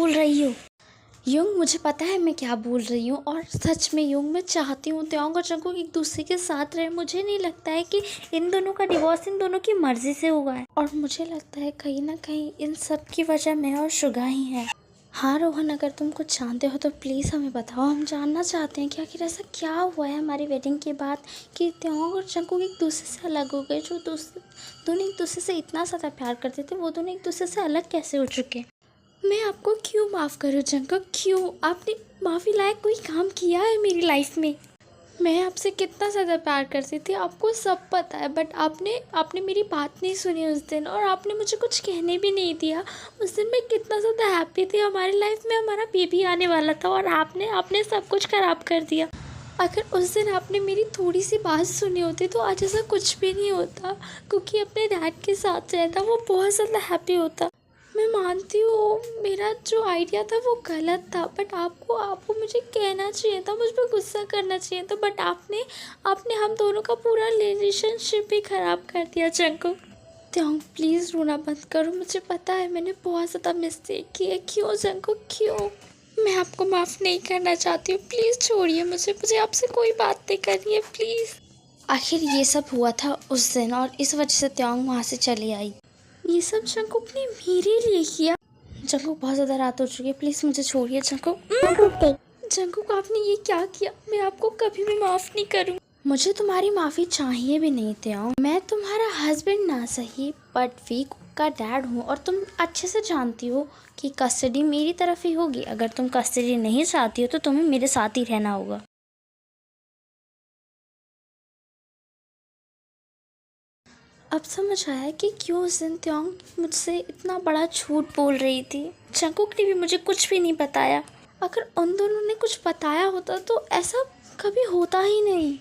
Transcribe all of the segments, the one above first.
बोल रही हो? युंग, मुझे पता है मैं क्या बोल रही हूँ, और सच में युंग, मैं चाहती हूँ त्योंग और जंगकुक एक दूसरे के साथ रहे। मुझे नहीं लगता है कि इन दोनों का डिवोर्स इन दोनों की मर्जी से हुआ है, और मुझे लगता है कहीं ना कहीं इन सब की वजह मैं और शुगा ही है। हाँ रोहन, अगर तुम कुछ जानते हो तो प्लीज़ हमें बताओ। हम जानना चाहते हैं कि आखिर ऐसा क्या हुआ है हमारी वेडिंग के बाद कि त्योंग और जंगकुक एक दूसरे से अलग हो गए। जो दोनों एक दूसरे से इतना ज़्यादा प्यार करते थे, वो दोनों एक दूसरे से अलग कैसे हो चुके। मैं आपको क्यों माफ़ करूँ जंगकुक? क्यों? आपने माफ़ी लायक कोई काम किया है मेरी लाइफ में? मैं आपसे कितना ज़्यादा प्यार करती थी, आपको सब पता है, बट आपने मेरी बात नहीं सुनी उस दिन, और आपने मुझे कुछ कहने भी नहीं दिया। उस दिन मैं कितना ज़्यादा हैप्पी थी, हमारी लाइफ में हमारा बेबी आने वाला था, और आपने सब कुछ ख़राब कर दिया। अगर उस दिन आपने मेरी थोड़ी सी बात सुनी होती तो आज ऐसा कुछ भी नहीं होता, क्योंकि अपने डैड के साथ रहता, वो बहुत ज़्यादा हैप्पी होता। मैं मानती हूँ मेरा जो आइडिया था वो गलत था, बट आपको मुझे कहना चाहिए था, मुझ पर गुस्सा करना चाहिए था, बट आपने हम दोनों का पूरा रिलेशनशिप ही ख़राब कर दिया। जंगकुक, त्योंग प्लीज़ रोना बंद करो, मुझे पता है मैंने बहुत ज़्यादा मिस्टेक की है। क्यों जंगकुक, क्यों? मैं आपको माफ़ नहीं करना चाहती हूँ, प्लीज़ छोड़िए मुझे आपसे कोई बात नहीं करनी है, प्लीज़। आखिर ये सब हुआ था उस दिन, और इस वजह से त्योंग वहाँ से चली आई। ये सब जंगकुक ने मेरे लिए किया। जंगकुक, बहुत ज़्यादा रात हो चुकी है, प्लीज़ मुझे छोड़िए। जंगकुक आपने ये क्या किया? मैं आपको कभी भी माफ़ नहीं करूँ। मुझे तुम्हारी माफ़ी चाहिए भी नहीं त्योंग। मैं तुम्हारा हस्बैंड ना सही, बट वीकू का डैड हूँ, और तुम अच्छे से जानती हो कि कस्टडी मेरी तरफ ही होगी। अगर तुम कस्टडी नहीं चाहती हो तो तुम्हें मेरे साथ ही रहना होगा। अब समझ आया कि क्यों उस दिन त्योंग मुझसे इतना बड़ा झूठ बोल रही थी। जंगकुक ने भी मुझे कुछ भी नहीं बताया। अगर उन दोनों ने कुछ बताया होता तो ऐसा कभी होता ही नहीं।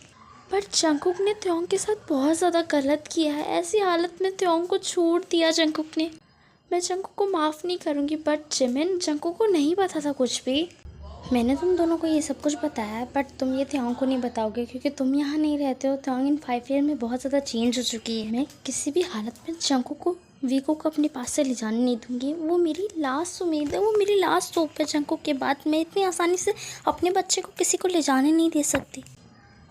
पर जंगकुक ने त्योंग के साथ बहुत ज़्यादा गलत किया है। ऐसी हालत में त्योंग को छोड़ दिया जंगकुक ने। मैं जंगकुक को माफ़ नहीं करूँगी, बट जिमिन, जंगकुक को नहीं पता था कुछ भी। मैंने तुम दोनों को ये सब कुछ बताया है, बट तुम ये त्योंग को नहीं बताओगे क्योंकि तुम यहाँ नहीं रहते हो। त्योंग इन 5 ईयर में बहुत ज़्यादा चेंज हो चुकी है। मैं किसी भी हालत में जंगकुक को, वीको को अपने पास से ले जाने नहीं दूंगी। वो मेरी लास्ट उम्मीद है, वो मेरी लास्ट होप है। जंगकुक के बाद मैं इतनी आसानी से अपने बच्चे को किसी को ले जाने नहीं दे सकती।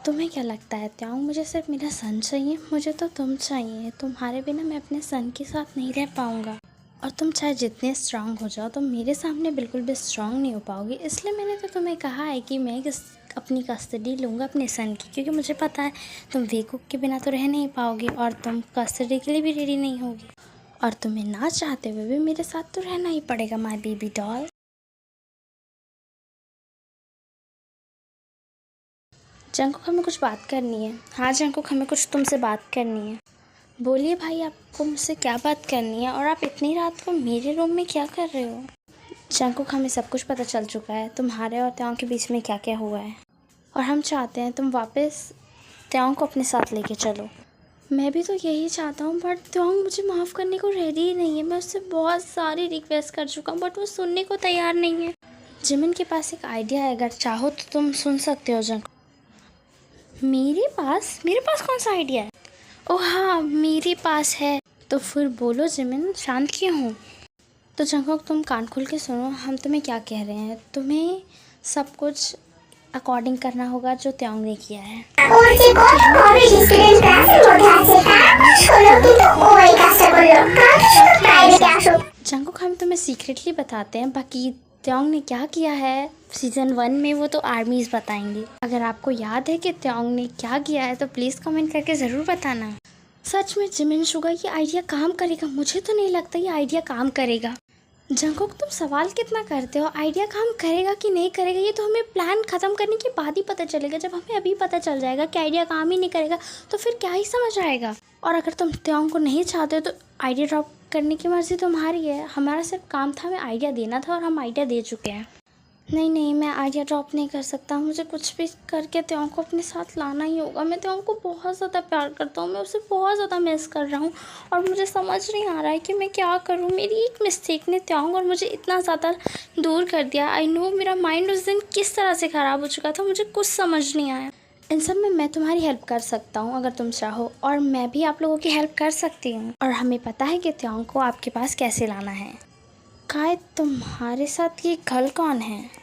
तुम्हें क्या लगता है त्योंग, मुझे सिर्फ मेरा सन चाहिए? मुझे तो तुम चाहिए। तुम्हारे बिना मैं अपने सन के साथ नहीं रह पाऊँगा, और तुम चाहे जितने स्ट्रांग हो जाओ, तुम मेरे सामने बिल्कुल भी स्ट्रांग नहीं हो पाओगी। इसलिए मैंने तो तुम्हें कहा है कि मैं अपनी कस्टडी लूँगा अपने सन की, क्योंकि मुझे पता है तुम वीकू के बिना तो रह नहीं पाओगी, और तुम कस्टडी के लिए भी रेडी नहीं होगी, और तुम्हें ना चाहते हुए भी मेरे साथ तो रहना ही पड़ेगा, माय बेबी डॉल। जंगकुक, हमें कुछ बात करनी है। हाँ जंगकुक, हमें कुछ तुमसे बात करनी है। बोलिए भाई, आपको मुझसे क्या बात करनी है, और आप इतनी रात को मेरे रूम में क्या कर रहे हो? जंगकुक, हमें सब कुछ पता चल चुका है, तुम्हारे और त्योंग के बीच में क्या क्या हुआ है, और हम चाहते हैं तुम वापस त्योंग को अपने साथ लेके चलो। मैं भी तो यही चाहता हूँ, बट त्योंग मुझे माफ़ करने को रेडी ही नहीं है। मैं उससे बहुत सारी रिक्वेस्ट कर चुका हूँ, बट वो सुनने को तैयार नहीं है। जिमिन के पास एक आइडिया है, अगर चाहो तो तुम सुन सकते हो जंगकुक। मेरे पास कौन सा आइडिया है? ओह हाँ, मेरे पास है। तो फिर बोलो जिमिन, शांत क्यों हो? तो जंगकुक, तुम कान खोल के सुनो, हम तुम्हें क्या कह रहे हैं। तुम्हें सब कुछ अकॉर्डिंग करना होगा जो त्योंग ने किया है। जंगकुक, हम तुम्हें सीक्रेटली बताते हैं, बाकी त्योंग ने क्या किया है सीज़न 1 में वो तो आर्मीज़ बताएंगी। अगर आपको याद है कि त्योंग ने क्या किया है तो प्लीज़ कमेंट करके ज़रूर बताना। सच में जिमिन, शुगा, ये आइडिया काम करेगा? मुझे तो नहीं लगता ये आइडिया काम करेगा। जंगकुक, तुम सवाल कितना करते हो? आइडिया काम करेगा कि नहीं करेगा ये तो हमें प्लान ख़त्म करने के बाद ही पता चलेगा। जब हमें अभी पता चल जाएगा कि आइडिया काम ही नहीं करेगा तो फिर क्या ही समझ आएगा। और अगर तुम त्योंग को नहीं चाहते हो तो आइडिया ड्रॉप करने की मर्ज़ी तुम्हारी है। हमारा सिर्फ काम था हमें आइडिया देना था, और हम आइडिया दे चुके हैं। नहीं, मैं आइडिया ड्रॉप नहीं कर सकता। मुझे कुछ भी करके त्योंग को अपने साथ लाना ही होगा। मैं त्योंग को बहुत ज़्यादा प्यार करता हूँ, मैं उसे बहुत ज़्यादा मिस कर रहा हूँ, और मुझे समझ नहीं आ रहा है कि मैं क्या करूँ। मेरी एक मिस्टेक ने त्योंग और मुझे इतना ज़्यादा दूर कर दिया। आई नो मेरा माइंड उस दिन किस तरह से ख़राब हो चुका था, मुझे कुछ समझ नहीं आया। इन सब में मैं तुम्हारी हेल्प कर सकता हूँ अगर तुम चाहो, और मैं भी आप लोगों की हेल्प कर सकती हूँ, और हमें पता है कि त्योंग को आपके पास कैसे लाना है। काय तुम्हारे साथ ये कल कौन है?